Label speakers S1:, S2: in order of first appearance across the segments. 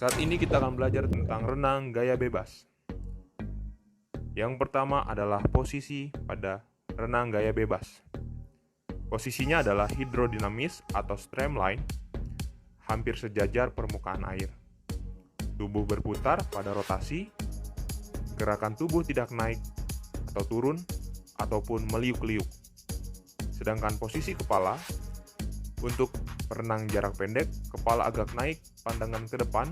S1: Saat ini kita akan belajar tentang renang gaya bebas. Yang pertama adalah posisi pada renang gaya bebas. Posisinya adalah hidrodinamis atau streamline, hampir sejajar permukaan air. Tubuh berputar pada rotasi, gerakan tubuh tidak naik atau turun, ataupun meliuk-liuk. Sedangkan posisi kepala, untuk perenang jarak pendek, kepala agak naik, pandangan ke depan,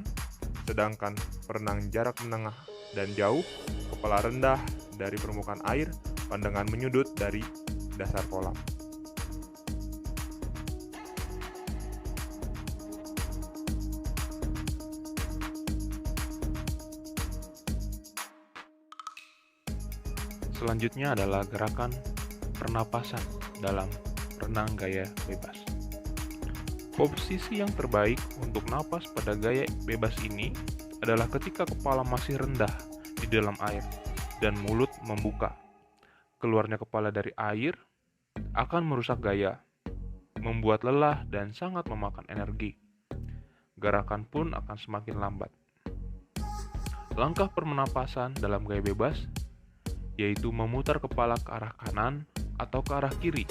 S1: sedangkan perenang jarak menengah dan jauh, kepala rendah dari permukaan air, pandangan menyudut dari dasar kolam. Selanjutnya adalah gerakan pernapasan dalam renang gaya bebas. Posisi yang terbaik untuk napas pada gaya bebas ini adalah ketika kepala masih rendah di dalam air dan mulut membuka. Keluarnya kepala dari air akan merusak gaya, membuat lelah dan sangat memakan energi. Gerakan pun akan semakin lambat. Langkah pernapasan dalam gaya bebas yaitu memutar kepala ke arah kanan atau ke arah kiri,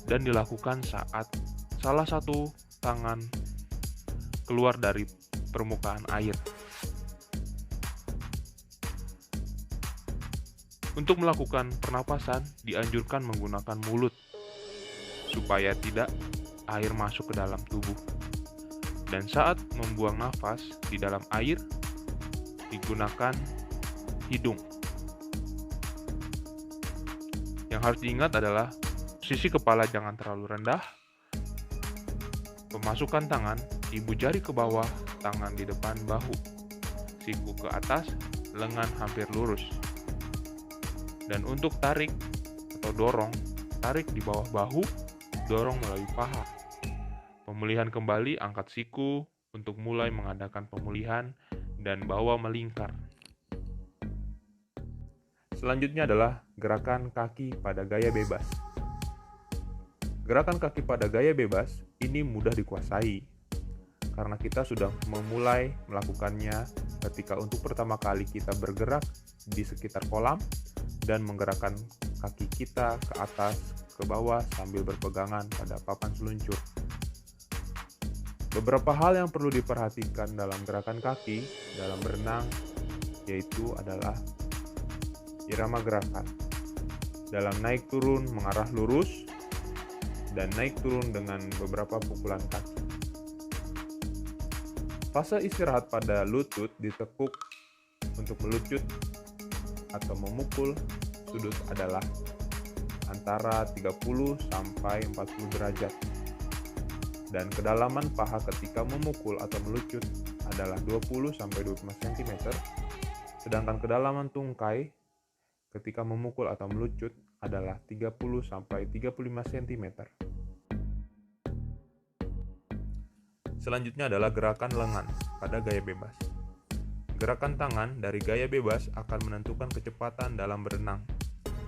S1: dan dilakukan saat salah satu tangan keluar dari permukaan air. Untuk melakukan pernapasan, dianjurkan menggunakan mulut, supaya tidak air masuk ke dalam tubuh. Dan saat membuang nafas di dalam air, digunakan hidung. Yang harus diingat adalah posisi kepala jangan terlalu rendah, pemasukan tangan, ibu jari ke bawah, tangan di depan bahu, siku ke atas, lengan hampir lurus. Dan untuk tarik atau dorong, tarik di bawah bahu, dorong melalui paha. Pemulihan kembali, angkat siku untuk mulai mengadakan pemulihan dan bawa melingkar. Selanjutnya adalah gerakan kaki pada gaya bebas. Gerakan kaki pada gaya bebas ini mudah dikuasai karena kita sudah memulai melakukannya ketika untuk pertama kali kita bergerak di sekitar kolam dan menggerakkan kaki kita ke atas, ke bawah sambil berpegangan pada papan seluncur. Beberapa hal yang perlu diperhatikan dalam gerakan kaki dalam berenang yaitu adalah irama gerakan dalam naik turun mengarah lurus dan naik turun dengan beberapa pukulan kaki. Fase istirahat pada lutut ditekuk untuk melucut atau memukul sudut adalah antara 30 sampai 40 derajat. Dan kedalaman paha ketika memukul atau melucut adalah 20 sampai 25 cm, sedangkan kedalaman tungkai ketika memukul atau melucut adalah 30 sampai 35 cm. Selanjutnya adalah gerakan lengan pada gaya bebas. Gerakan tangan dari gaya bebas akan menentukan kecepatan dalam berenang.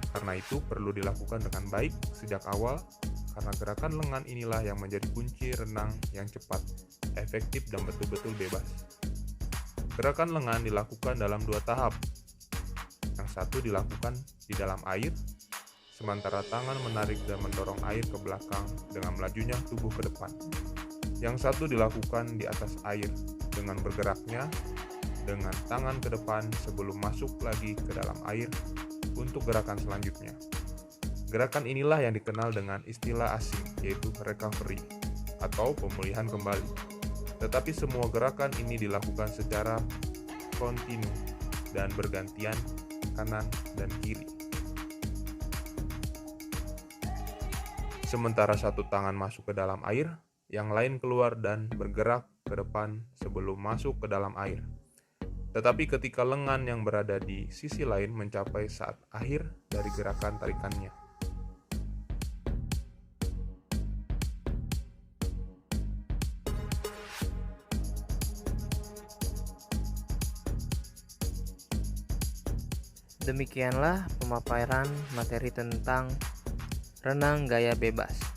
S1: Karena itu perlu dilakukan dengan baik sejak awal, karena gerakan lengan inilah yang menjadi kunci renang yang cepat, efektif dan betul-betul bebas. Gerakan lengan dilakukan dalam 2 tahap. Yang satu dilakukan di dalam air, sementara tangan menarik dan mendorong air ke belakang dengan melajunya tubuh ke depan. Yang satu dilakukan di atas air dengan bergeraknya dengan tangan ke depan sebelum masuk lagi ke dalam air untuk gerakan selanjutnya. Gerakan inilah yang dikenal dengan istilah asing, yaitu recovery atau pemulihan kembali. Tetapi semua gerakan ini dilakukan secara kontinu dan bergantian kanan dan kiri. Sementara satu tangan masuk ke dalam air, yang lain keluar dan bergerak ke depan sebelum masuk ke dalam air. Tetapi ketika lengan yang berada di sisi lain mencapai saat akhir dari gerakan tarikannya.
S2: Demikianlah pemaparan materi tentang renang gaya bebas.